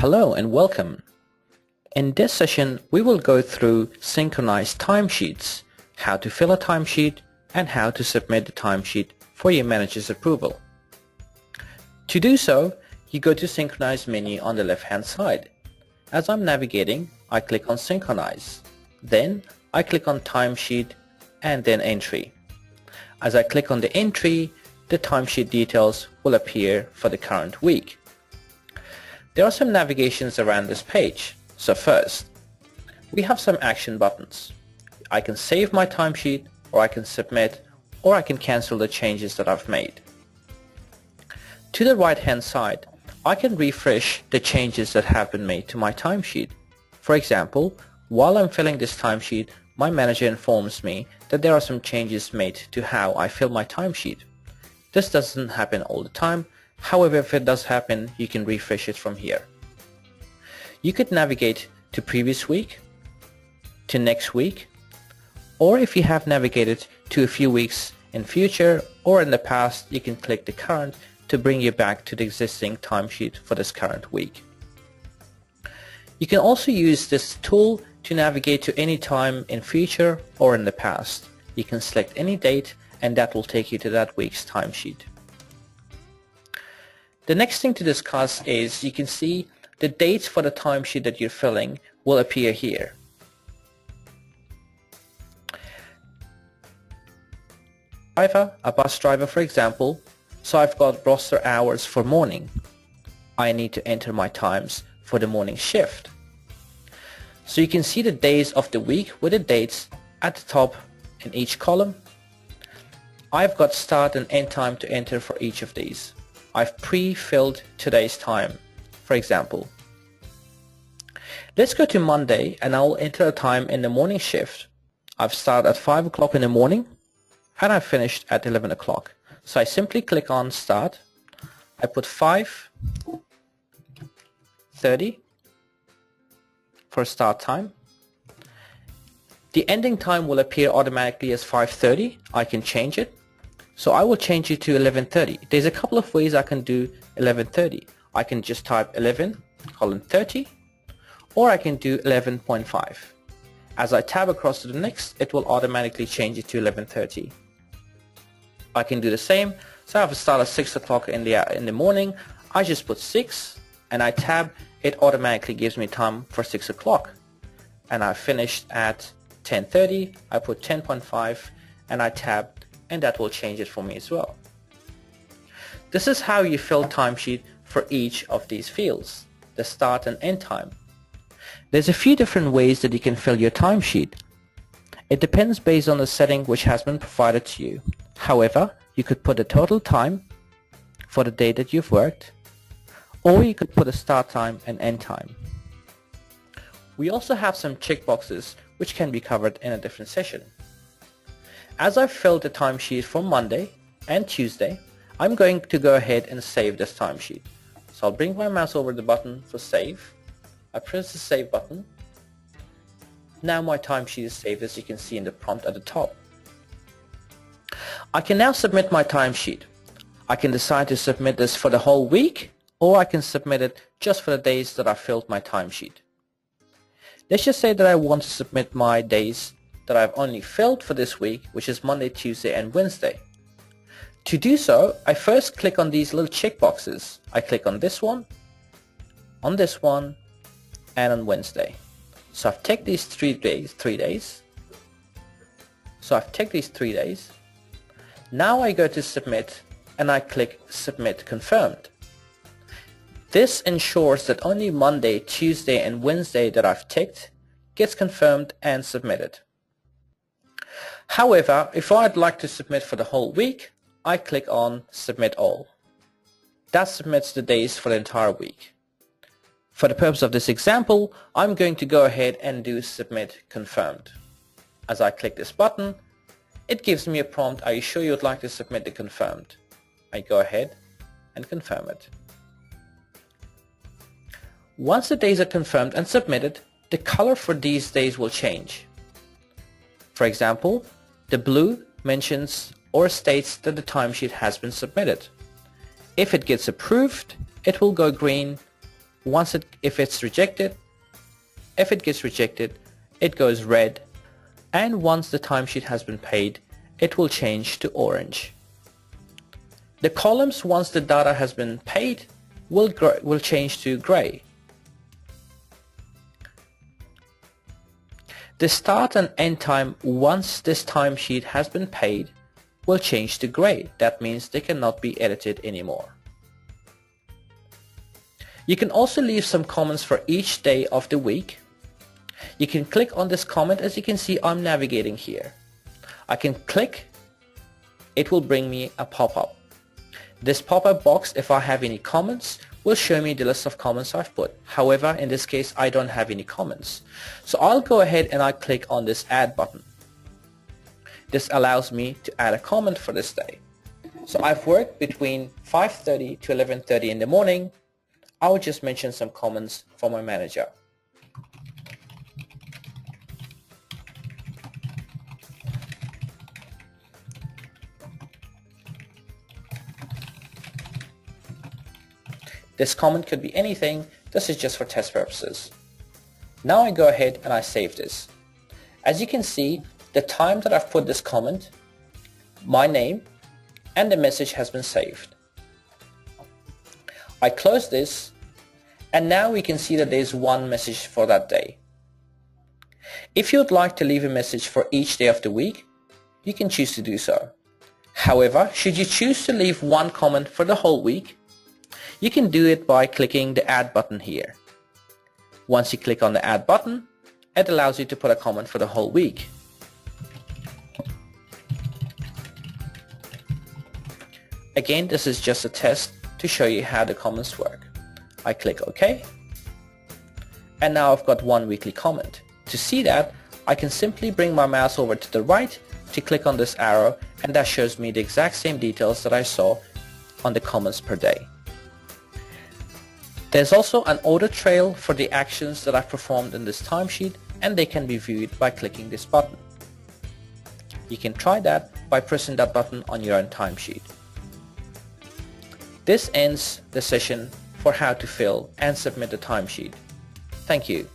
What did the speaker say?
Hello and welcome. In this session, we will go through synchronized timesheets, how to fill a timesheet, and how to submit the timesheet for your manager's approval. To do so, you go to Synchronize menu on the left-hand side. As I'm navigating, I click on Synchronize. Then, I click on Timesheet and then Entry. As I click on the entry, the timesheet details will appear for the current week. There are some navigations around this page. So first, we have some action buttons. I can save my timesheet, or I can submit, or I can cancel the changes that I've made. To the right hand side, I can refresh the changes that have been made to my timesheet. For example, while I'm filling this timesheet, my manager informs me that there are some changes made to how I fill my timesheet. This doesn't happen all the time. However, if it does happen, you can refresh it from here. You could navigate to previous week, to next week, or if you have navigated to a few weeks in future or in the past, you can click the current to bring you back to the existing timesheet for this current week. You can also use this tool to navigate to any time in future or in the past. You can select any date and that will take you to that week's timesheet. The next thing to discuss is you can see the dates for the timesheet that you're filling will appear here. A bus driver for example, so I've got roster hours for morning. I need to enter my times for the morning shift. So you can see the days of the week with the dates at the top in each column. I've got start and end time to enter for each of these. I've pre-filled today's time, for example. Let's go to Monday and I'll enter a time in the morning shift. I've started at 5 o'clock in the morning and I've finished at 11 o'clock. So I simply click on start. I put 5:30 for start time. The ending time will appear automatically as 5:30. I can change it. So I will change it to 11:30. There's a couple of ways I can do 11:30. I can just type 11:30 or I can do 11.5. As I tab across to the next, it will automatically change it to 11:30. I can do the same. So I have a start at 6 o'clock in the morning. I just put 6 and I tab. It automatically gives me time for 6 o'clock. And I finished at 10:30. I put 10.5 and I tab, and that will change it for me as well. This is how you fill timesheet for each of these fields, the start and end time. There's a few different ways that you can fill your timesheet. It depends based on the setting which has been provided to you. However, you could put a total time for the day that you've worked, or you could put a start time and end time. We also have some checkboxes which can be covered in a different session. As I've filled the timesheet for Monday and Tuesday, I'm going to go ahead and save this timesheet. So I'll bring my mouse over the button for save. I press the save button. Now my timesheet is saved, as you can see in the prompt at the top. I can now submit my timesheet. I can decide to submit this for the whole week, or I can submit it just for the days that I filled my timesheet. Let's just say that I want to submit my days that I've only filled for this week, which is Monday, Tuesday and Wednesday. To do so, I first click on these little checkboxes. I click on this one, and on Wednesday. So I've ticked these 3 days. So I've ticked these 3 days. Now I go to submit and I click submit confirmed. This ensures that only Monday, Tuesday and Wednesday that I've ticked gets confirmed and submitted. However, if I'd like to submit for the whole week, I click on submit all. That submits the days for the entire week. For the purpose of this example, I'm going to go ahead and do submit confirmed. As I click this button, it gives me a prompt, are you sure you'd like to submit the confirmed? I go ahead and confirm it. Once the days are confirmed and submitted, the color for these days will change. For example, the blue mentions or states that the timesheet has been submitted. If it gets approved, it will go green, if it gets rejected, it goes red, and once the timesheet has been paid, it will change to orange. The columns, once the data has been paid, will change to gray. The start and end time, once this timesheet has been paid, will change to gray. That means they cannot be edited anymore. You can also leave some comments for each day of the week. You can click on this comment. As you can see, I'm navigating here. I can click, it will bring me a pop-up. This pop-up box, if I have any comments, will show me the list of comments I've put. However, in this case, I don't have any comments. So I'll go ahead and I click on this add button. This allows me to add a comment for this day. So I've worked between 5:30 to 11:30 in the morning. I will just mention some comments for my manager. This comment could be anything. This is just for test purposes. Now I go ahead and I save this. As you can see, the time that I've put this comment, my name, and the message has been saved. I close this, and now we can see that there's one message for that day. If you'd like to leave a message for each day of the week, you can choose to do so. However, should you choose to leave one comment for the whole week, you can do it by clicking the add button here. Once you click on the add button, it allows you to put a comment for the whole week. Again, this is just a test to show you how the comments work. I click OK, and now I've got one weekly comment. To see that, I can simply bring my mouse over to the right to click on this arrow, and that shows me the exact same details that I saw on the comments per day. There's also an audit trail for the actions that I've performed in this timesheet, and they can be viewed by clicking this button. You can try that by pressing that button on your own timesheet. This ends the session for how to fill and submit a timesheet. Thank you.